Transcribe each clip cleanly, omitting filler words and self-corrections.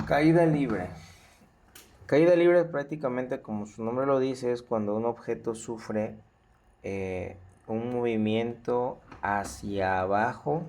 Caída libre. Caída libre prácticamente, como su nombre lo dice, es cuando un objeto sufre un movimiento hacia abajo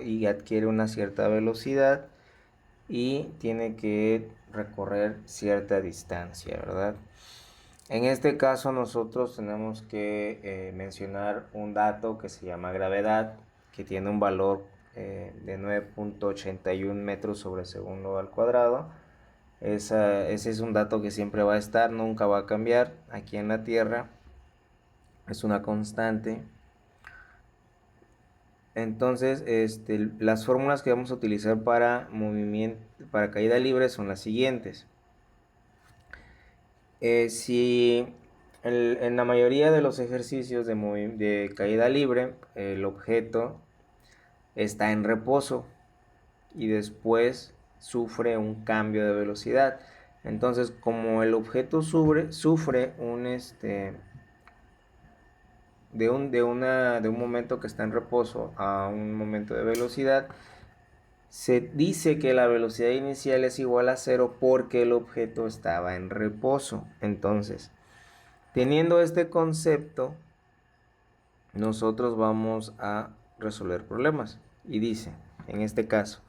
y adquiere una cierta velocidad y tiene que recorrer cierta distancia, ¿verdad? En este caso nosotros tenemos que mencionar un dato que se llama gravedad, que tiene un valor de 9.81 metros sobre segundo al cuadrado. Ese es un dato que siempre va a estar, nunca va a cambiar aquí en la Tierra. Es una constante. Entonces, las fórmulas que vamos a utilizar para movimiento, para caída libre son las siguientes. Si en la mayoría de los ejercicios de caída libre, el objeto está en reposo y después sufre un cambio de velocidad. Entonces, como el objeto sufre de un momento que está en reposo a un momento de velocidad, se dice que la velocidad inicial es igual a cero porque el objeto estaba en reposo. Entonces, teniendo este concepto, nosotros vamos a resolver problemas. Y dice, en este caso,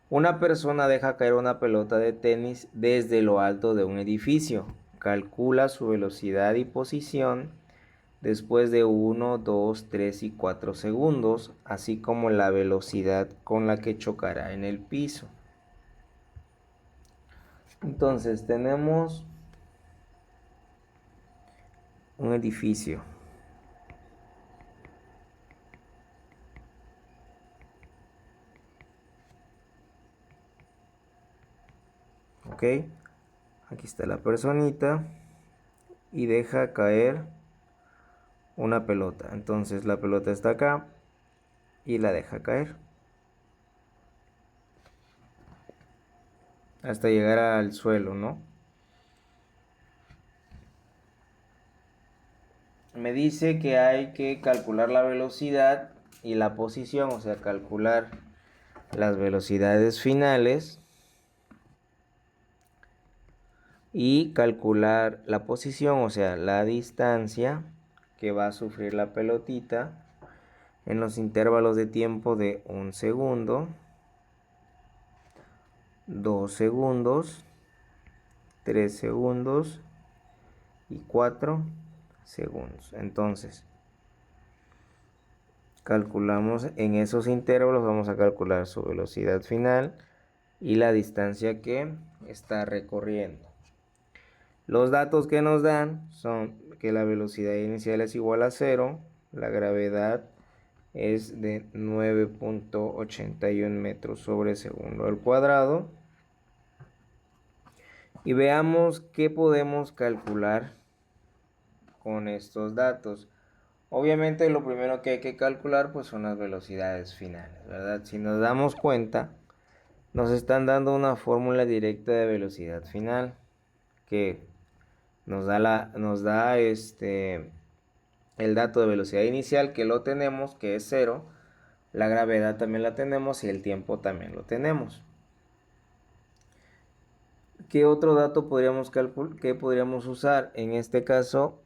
una persona deja caer una pelota de tenis desde lo alto de un edificio. Calcula su velocidad y posición después de 1, 2, 3 y 4 segundos, así como la velocidad con la que chocará en el piso. Entonces tenemos un edificio. Ok, aquí está la personita y deja caer una pelota. Entonces la pelota está acá y la deja caer hasta llegar al suelo, ¿no? Me dice que hay que calcular la velocidad y la posición, o sea, calcular las velocidades finales y calcular la posición, o sea, la distancia que va a sufrir la pelotita en los intervalos de tiempo de 1 segundo, 2 segundos, 3 segundos y 4 segundos. Entonces, calculamos en esos intervalos, vamos a calcular su velocidad final y la distancia que está recorriendo. Los datos que nos dan son que la velocidad inicial es igual a 0, la gravedad es de 9.81 metros sobre segundo al cuadrado. Y veamos qué podemos calcular con estos datos. Obviamente lo primero que hay que calcular pues son las velocidades finales, ¿verdad? Si nos damos cuenta, nos están dando una fórmula directa de velocidad final que nos da el dato de velocidad inicial, que lo tenemos, que es cero. La gravedad también la tenemos y el tiempo también lo tenemos. ¿Qué otro dato podríamos usar? En este caso,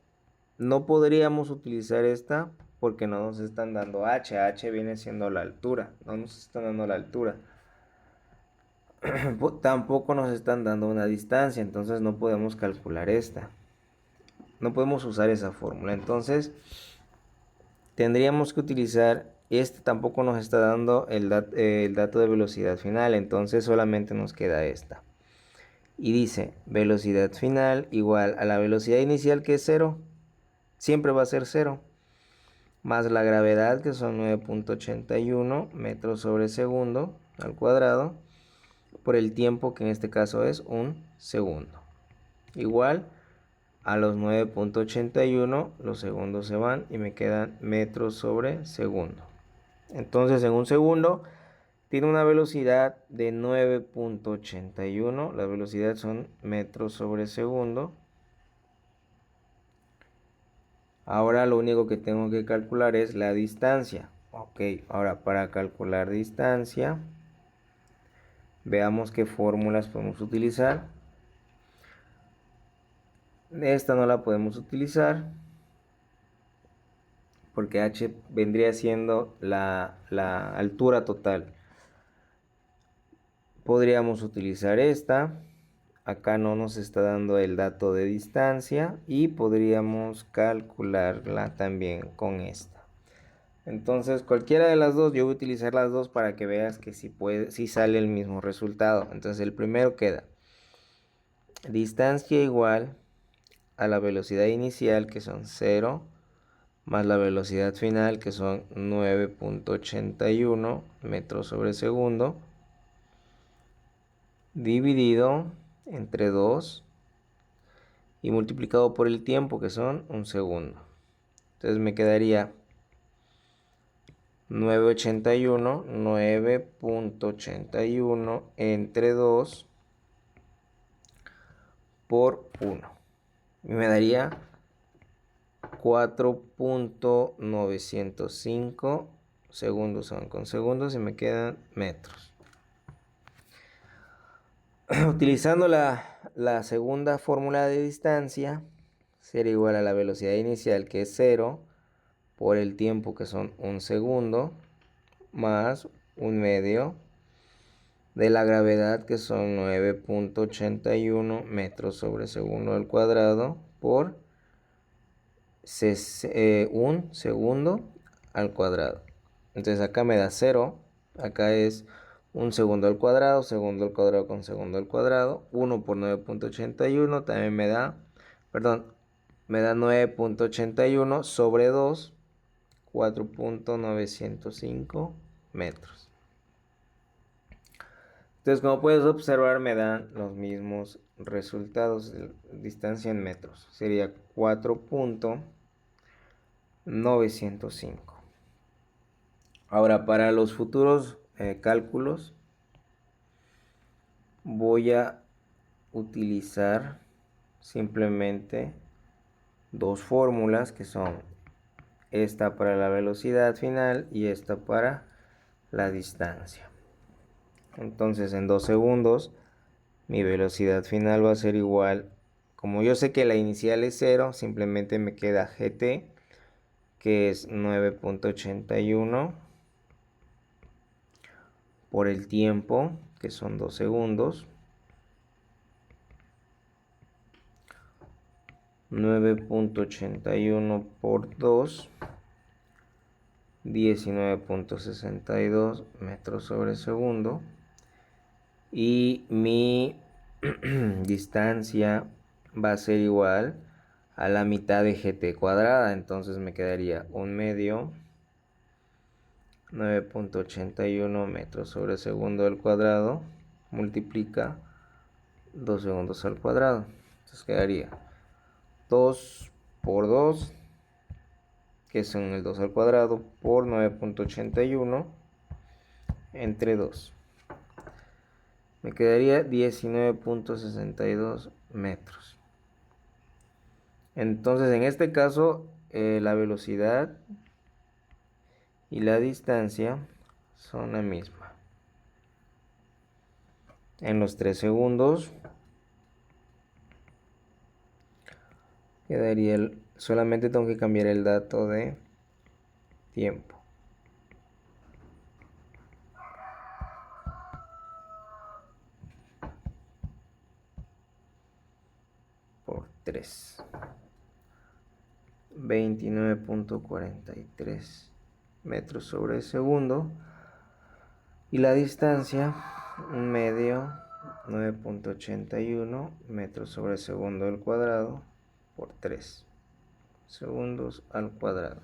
no podríamos utilizar esta porque no nos están dando h. H viene siendo la altura. No nos están dando la altura. Tampoco nos están dando una distancia. Entonces no podemos calcular esta. No podemos usar esa fórmula. Entonces tendríamos que utilizar. Este tampoco nos está dando el dato de velocidad final. Entonces solamente nos queda esta. Y dice velocidad final igual a la velocidad inicial, que es cero. Siempre va a ser cero. Más la gravedad, que son 9.81 metros sobre segundo al cuadrado, por el tiempo, que en este caso es 1 segundo. Igual a los 9.81, los segundos se van y me quedan metros sobre segundo. Entonces en un segundo tiene una velocidad de 9.81. La velocidad son metros sobre segundo. Ahora lo único que tengo que calcular es la distancia. Ok, ahora para calcular distancia Veamos qué fórmulas podemos utilizar. Esta no la podemos utilizar porque h vendría siendo la altura total. Podríamos utilizar esta. Acá no nos está dando el dato de distancia y podríamos calcularla también con esta. Entonces cualquiera de las dos, yo voy a utilizar las dos para que veas que si sale el mismo resultado. Entonces el primero queda distancia igual a la velocidad inicial, que son 0, más la velocidad final, que son 9.81 metros sobre segundo, dividido entre 2 y multiplicado por el tiempo, que son un segundo. Entonces me quedaría 9.81 entre 2 por 1. Y me daría 4.905 segundos, son con segundos y me quedan metros. Utilizando la segunda fórmula de distancia, será igual a la velocidad inicial, que es 0, por el tiempo, que son un segundo, más un medio de la gravedad, que son 9.81 metros sobre segundo al cuadrado, por un segundo al cuadrado. Entonces acá me da 0, acá es un segundo al cuadrado con segundo al cuadrado, 1 por 9.81 también me da 9.81 sobre 2, 4.905 metros. Entonces, como puedes observar, me dan los mismos resultados de distancia en metros. Sería 4.905. Ahora, para los futuros cálculos, voy a utilizar simplemente dos fórmulas, que son esta para la velocidad final y esta para la distancia. Entonces, en 2 segundos mi velocidad final va a ser igual, como yo sé que la inicial es 0, simplemente me queda GT, que es 9.81 por el tiempo, que son 2 segundos, 9.81 por 2, 19.62 metros sobre segundo, y mi distancia va a ser igual a la mitad de GT cuadrada. Entonces me quedaría un medio, 9.81 metros sobre segundo al cuadrado, multiplica 2 segundos al cuadrado. Entonces quedaría 2 por 2, que son el 2 al cuadrado, por 9.81 entre 2. Me quedaría 19.62 metros. Entonces, en este caso, la velocidad y la distancia son la misma. En los 3 segundos quedaría solamente tengo que cambiar el dato de tiempo. Por 3. 29.43 metros sobre segundo. Y la distancia, un medio, 9.81 metros sobre segundo al cuadrado, por 3 segundos al cuadrado.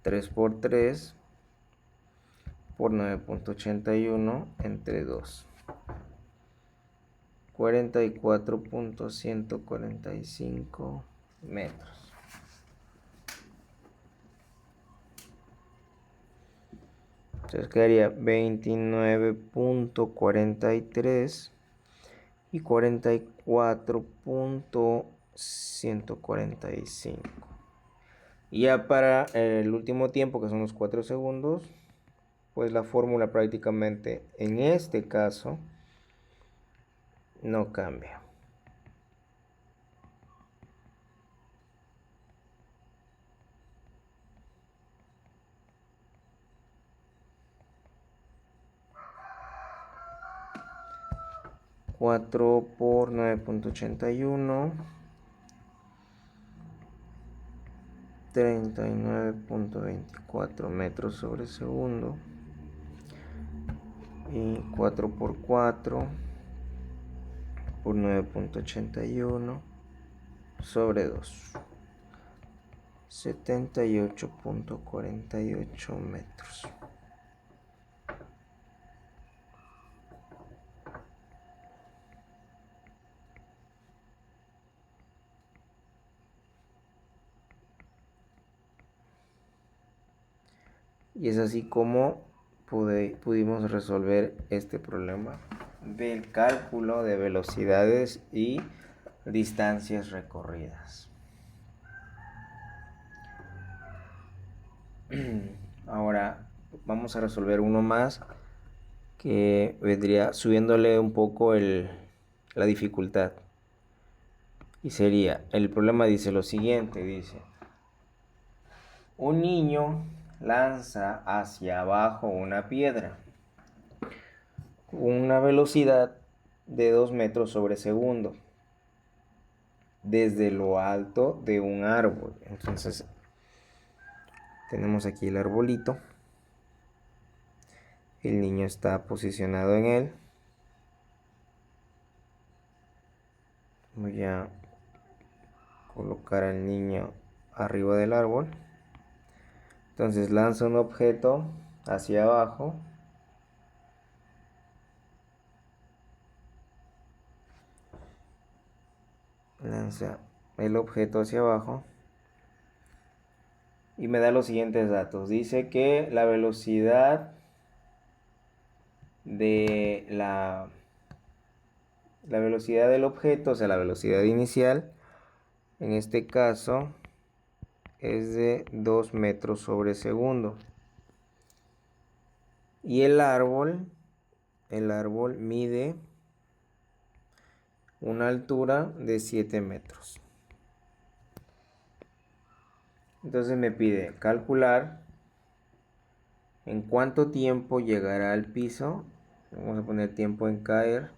3 por 3 por 9.81 entre 2. 44.145 metros. Entonces quedaría 29.43 y 44.145. Y ya para el último tiempo, que son los 4 segundos, pues la fórmula prácticamente en este caso no cambia. Cuatro por 9.81, 39.24 metros sobre segundo, y 4 por 4 por 9.81 sobre 2, 78.48 metros. Y es así como pudimos resolver este problema del cálculo de velocidades y distancias recorridas. Ahora vamos a resolver uno más que vendría subiéndole un poco la dificultad. Y sería, el problema dice lo siguiente, dice: un niño lanza hacia abajo una piedra con una velocidad de 2 metros sobre segundo desde lo alto de un árbol. Entonces tenemos aquí el arbolito, el niño está posicionado en él. Voy a colocar al niño arriba del árbol. Entonces lanza un objeto hacia abajo. Lanza el objeto hacia abajo. Y me da los siguientes datos. Dice que la velocidad de la velocidad del objeto, o sea, la velocidad inicial, en este caso es de 2 metros sobre segundo. Y el árbol mide una altura de 7 metros. Entonces me pide calcular en cuánto tiempo llegará al piso. Vamos a poner tiempo en caer.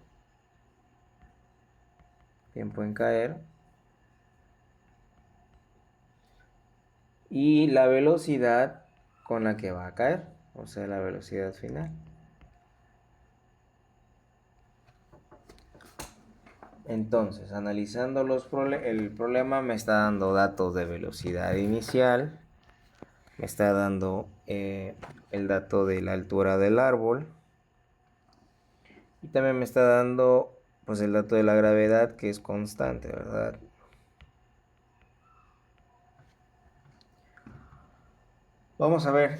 Tiempo en caer. Y la velocidad con la que va a caer, o sea, la velocidad final. Entonces, analizando el problema, me está dando datos de velocidad inicial, me está dando el dato de la altura del árbol, y también me está dando pues el dato de la gravedad, que es constante, ¿verdad? Vamos a ver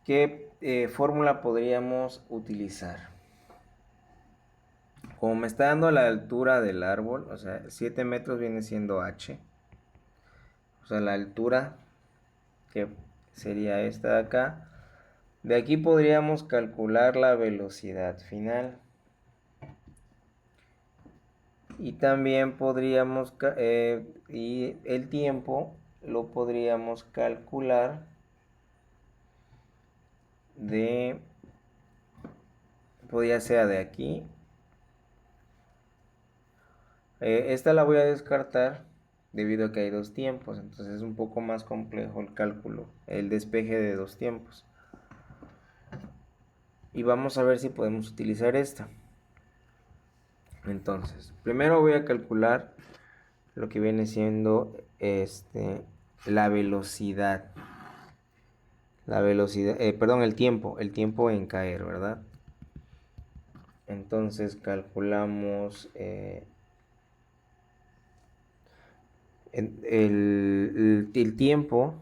qué fórmula podríamos utilizar. Como me está dando la altura del árbol, o sea, 7 metros viene siendo h. O sea, la altura, que sería esta de acá. De aquí podríamos calcular la velocidad final. Y también podríamos, y el tiempo lo podríamos calcular podría ser de aquí. Esta la voy a descartar debido a que hay dos tiempos, entonces es un poco más complejo el cálculo, el despeje de dos tiempos. Y vamos a ver si podemos utilizar esta. Entonces, primero voy a calcular lo que viene siendo la velocidad. Perdón, el tiempo en caer, ¿verdad? Entonces calculamos el tiempo.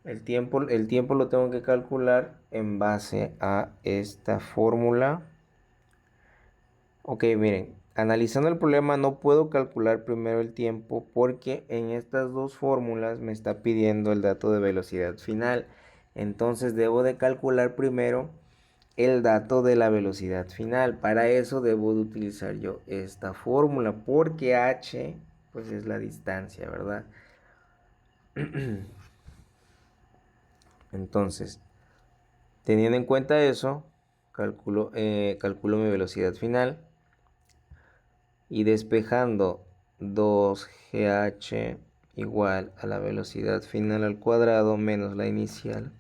El tiempo lo tengo que calcular en base a esta fórmula. Ok, miren, analizando el problema no puedo calcular primero el tiempo porque en estas dos fórmulas me está pidiendo el dato de velocidad final. Entonces debo de calcular primero el dato de la velocidad final. Para eso debo de utilizar yo esta fórmula, porque h pues es la distancia, ¿verdad? Entonces, teniendo en cuenta eso, calculo mi velocidad final y despejando 2GH igual a la velocidad final al cuadrado menos la inicial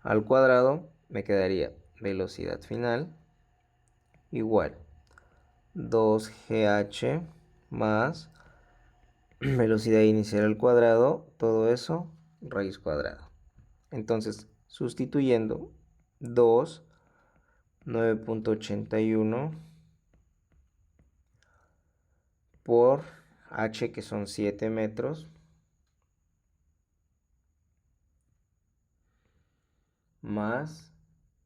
al cuadrado, me quedaría velocidad final igual 2GH más velocidad inicial al cuadrado, todo eso raíz cuadrada. Entonces, sustituyendo 2, 9.81 por h, que son 7 metros, más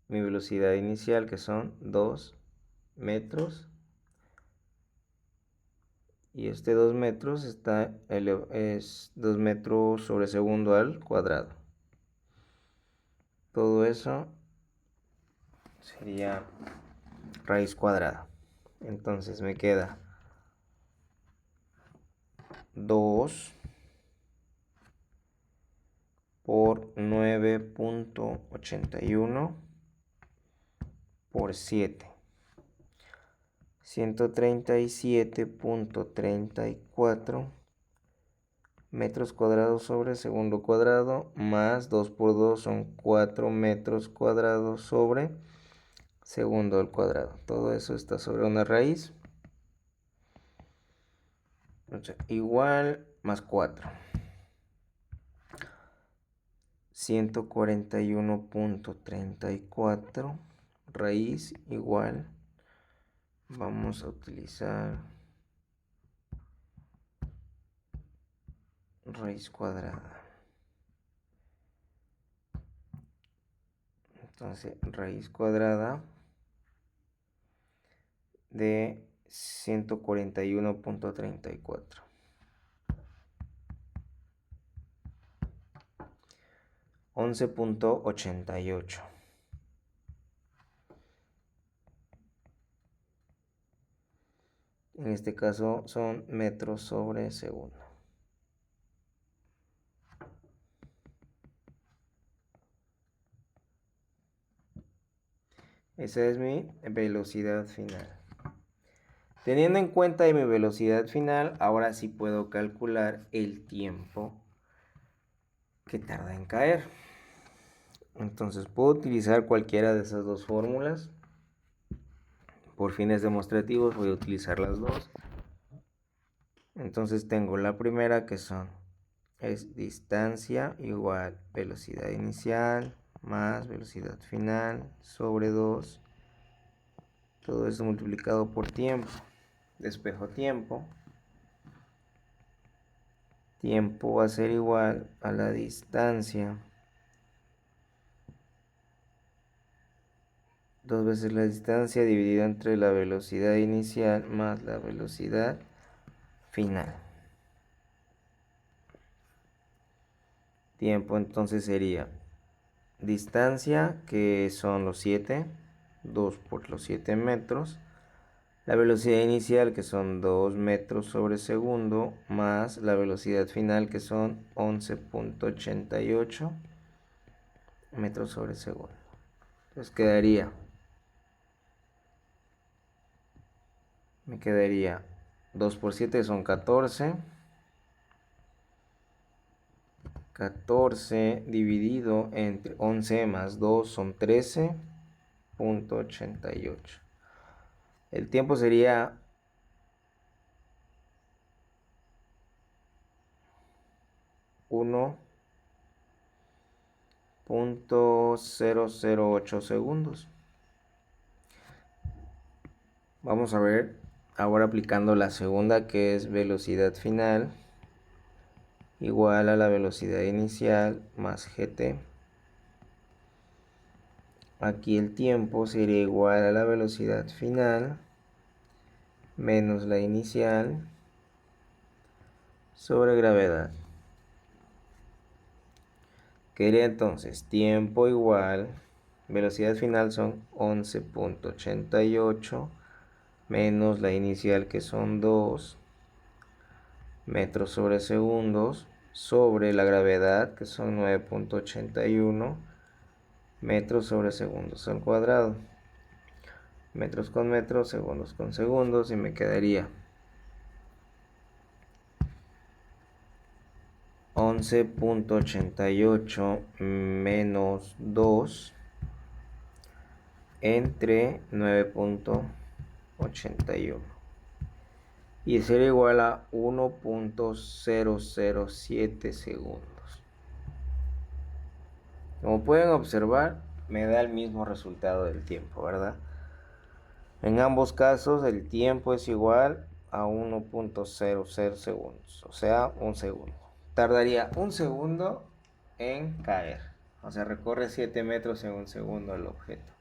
mi velocidad inicial, que son 2 metros, y este 2 metros es 2 metros sobre segundo al cuadrado. Todo eso sería raíz cuadrada. Entonces me queda 2 por 9.81 por 7. 137.34 metros cuadrados sobre segundo cuadrado, más 2 por 2 son 4 metros cuadrados sobre segundo al cuadrado. Todo eso está sobre una raíz. Igual más 4. 141.34 raíz igual. Vamos a utilizar raíz cuadrada. Entonces, raíz cuadrada de 141.34. 11.88. En este caso son metros sobre segundo. Esa es mi velocidad final. Teniendo en cuenta mi velocidad final, ahora sí puedo calcular el tiempo que tarda en caer. Entonces puedo utilizar cualquiera de esas dos fórmulas. Por fines demostrativos voy a utilizar las dos. Entonces tengo la primera, que es distancia igual velocidad inicial más velocidad final sobre 2. Todo esto multiplicado por tiempo. Despejo tiempo. Tiempo va a ser igual a la distancia 2 veces la distancia dividido entre la velocidad inicial más la velocidad final. Tiempo entonces sería distancia, que son los 7, 2 por los 7 metros. La velocidad inicial, que son 2 metros sobre segundo, más la velocidad final, que son 11.88 metros sobre segundo. Entonces me quedaría 2 por 7 son 14. 14 dividido entre 11 más 2 son 13.88. El tiempo sería 1.008 segundos. Vamos a ver ahora aplicando la segunda, que es velocidad final igual a la velocidad inicial más gt. Aquí el tiempo sería igual a la velocidad final menos la inicial sobre gravedad. Quedaría entonces tiempo igual, velocidad final son 11.88 menos la inicial que son 2 metros sobre segundos sobre la gravedad que son 9.81 metros sobre segundos al cuadrado. Metros con metros, segundos con segundos y me quedaría 11.88 menos 2 entre 9.81 y será igual a 1.007 segundos. Como pueden observar, me da el mismo resultado del tiempo, ¿verdad? En ambos casos el tiempo es igual a 1.00 segundos, o sea, un segundo. Tardaría un segundo en caer, o sea, recorre 7 metros en un segundo el objeto.